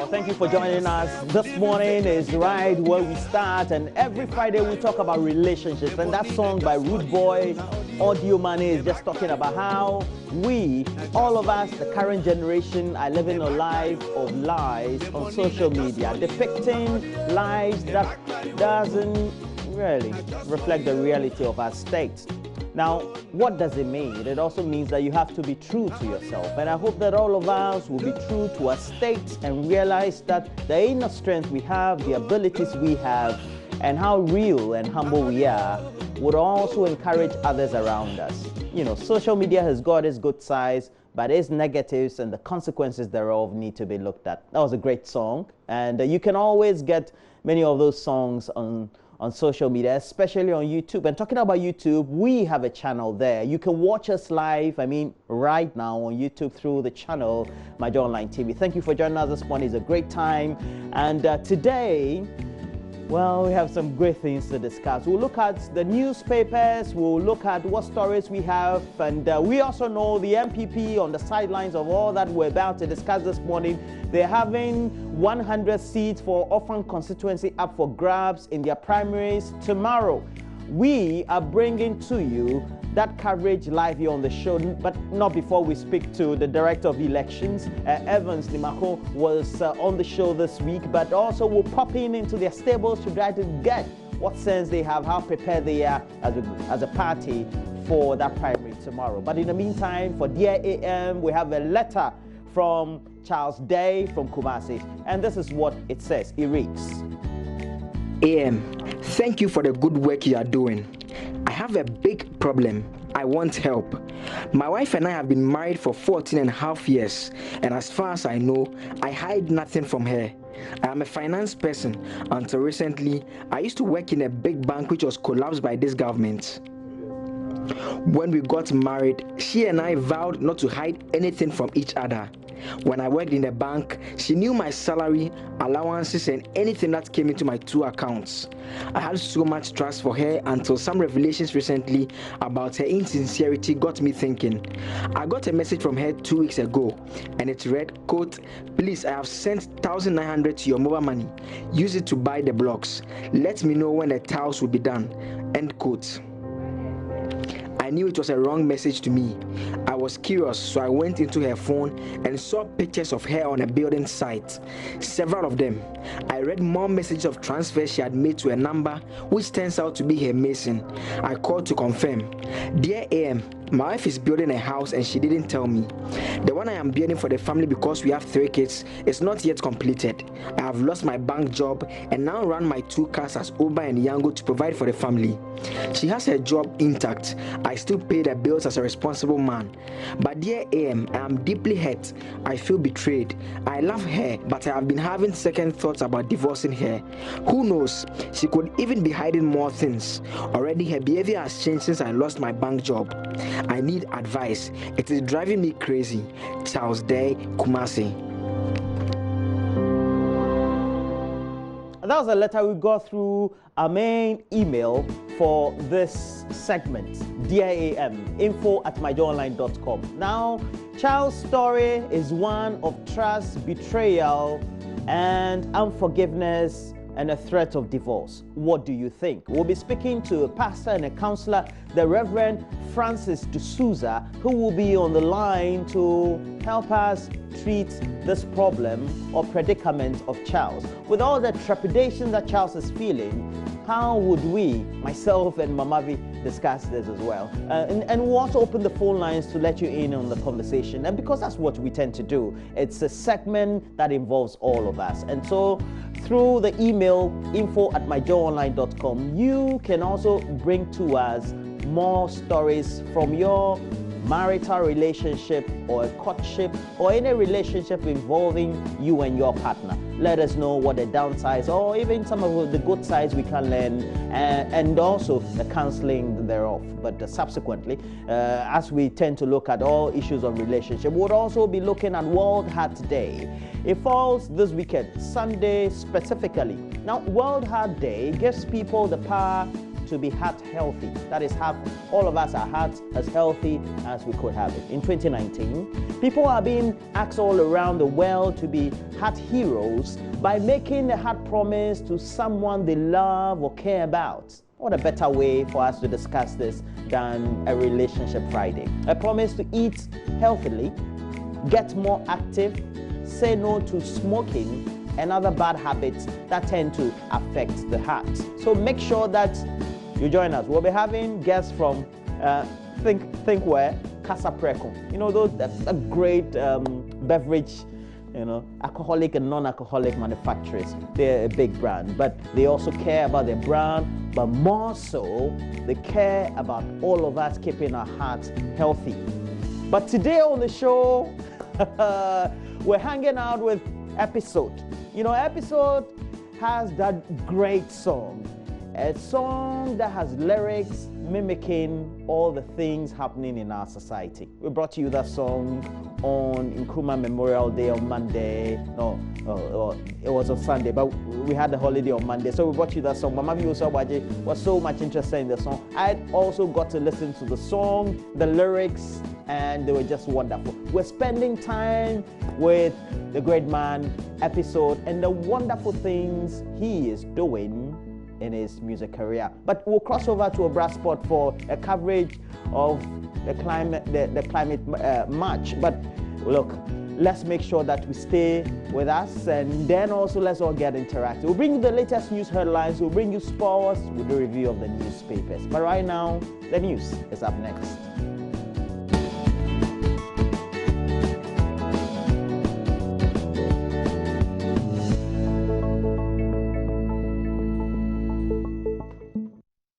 Well, thank you for joining us. This morning is right where we start, and every Friday we talk about relationships. And that song by Rude Boy, Audio Money, is just talking about how we, all of us, the current generation, are living a life of lies on social media, depicting lives that doesn't really reflect the reality of our state. Now, what does it mean? It also means that you have to be true to yourself. And I hope that all of us will be true to our state and realize that the inner strength we have, the abilities we have, and how real and humble we are would also encourage others around us. You know, social media has got its good sides, but its negatives and the consequences thereof need to be looked at. That was a great song. And you can always get many of those songs on social media, especially on YouTube. And talking about YouTube, we have a channel there. You can watch us live, right now on YouTube through the channel, My Joy Online TV. Thank you for joining us this morning. It's a great time. And today, well, we have some great things to discuss. We'll look at the newspapers, we'll look at what stories we have, and we also know the MPP on the sidelines of all that we're about to discuss this morning. They're having 100 seats for Orphan constituency up for grabs in their primaries tomorrow. We are bringing to you that coverage live here on the show, but not before we speak to the Director of Elections. Evans Nimako was on the show this week, but also we'll pop into their stables to try to get what sense they have, how prepared they are as a party for that primary tomorrow. But in the meantime, for Dear AM, we have a letter from Charles Day from Kumasi, and this is what it says. It reads, AM, thank you for the good work you are doing. I have a big problem. I want help. My wife and I have been married for 14 and a half years, and as far as I know, I hide nothing from her. I am a finance person. Until recently, I used to work in a big bank which was collapsed by this government. When we got married, she and I vowed not to hide anything from each other. When I worked in the bank, she knew my salary, allowances, and anything that came into my two accounts. I had so much trust for her until some revelations recently about her insincerity got me thinking. I got a message from her 2 weeks ago, and it read, quote, "Please, I have sent 1,900 to your mobile money. Use it to buy the blocks. Let me know when the tiles will be done." End quote. I knew it was a wrong message to me. I was curious, so I went into her phone and saw pictures of her on a building site, several of them. I read more messages of transfers she had made to a number, which turns out to be her mason. I called to confirm. Dear AM, my wife is building a house and she didn't tell me. The one I am building for the family because we have 3 kids is not yet completed. I have lost my bank job and now run my 2 cars as Uber and Yango to provide for the family. She has her job intact. I still pay the bills as a responsible man. But dear AM, I am deeply hurt. I feel betrayed. I love her, but I have been having second thoughts about divorcing her. Who knows? She could even be hiding more things. Already her behavior has changed since I lost my bank job. I need advice. It is driving me crazy. Charles Day, Kumasi. That was a letter we got through our main email for this segment, Dear AM, info@myjoyonline.com. Now, Charles' story is one of trust, betrayal, and unforgiveness, and a threat of divorce. What do you think? We'll be speaking to a pastor and a counselor, the Reverend Francis D'Souza, who will be on the line to help us treat this problem or predicament of Charles. With all the trepidation that Charles is feeling, how would we, myself and Mamavi, discuss this as well? And we'll also open the phone lines to let you in on the conversation. And because that's what we tend to do, it's a segment that involves all of us. And so through the email info@myjoyonline.com, you can also bring to us more stories from your marital relationship or a courtship or any relationship involving you and your partner. Let us know what the downsides or even some of the good sides we can learn, and also the counseling thereof. But subsequently, as we tend to look at all issues of relationship, we'll also be looking at World Heart Day. It falls this weekend, Sunday specifically. Now, World Heart Day gives people the power to be heart healthy. That is, have all of us our hearts as healthy as we could have it. In 2019, people are being asked all around the world to be heart heroes by making a heart promise to someone they love or care about. What a better way for us to discuss this than a Relationship Friday. A promise to eat healthily, get more active, say no to smoking, and other bad habits that tend to affect the heart. So make sure that you join us. We'll be having guests from Think Where, Casa Preco. You know, those a great beverage, alcoholic and non-alcoholic manufacturers. They're a big brand, but they also care about their brand, but more so, they care about all of us keeping our hearts healthy. But today on the show, we're hanging out with Episode. Episode has that great song, a song that has lyrics mimicking all the things happening in our society. We brought you that song on Nkrumah Memorial Day on Monday. It was on Sunday, but we had the holiday on Monday, so we brought you that song. Mama Waje was so much interested in the song. I also got to listen to the song, the lyrics, and they were just wonderful. We're spending time with the great man Episode and the wonderful things he is doing in his music career. But we'll cross over to a brass spot for a coverage of the climate march. But look, let's make sure that we stay with us, and then also let's all get interactive. We'll bring you the latest news headlines, we'll bring you sports, we'll do a review of the newspapers. But right now, the news is up next.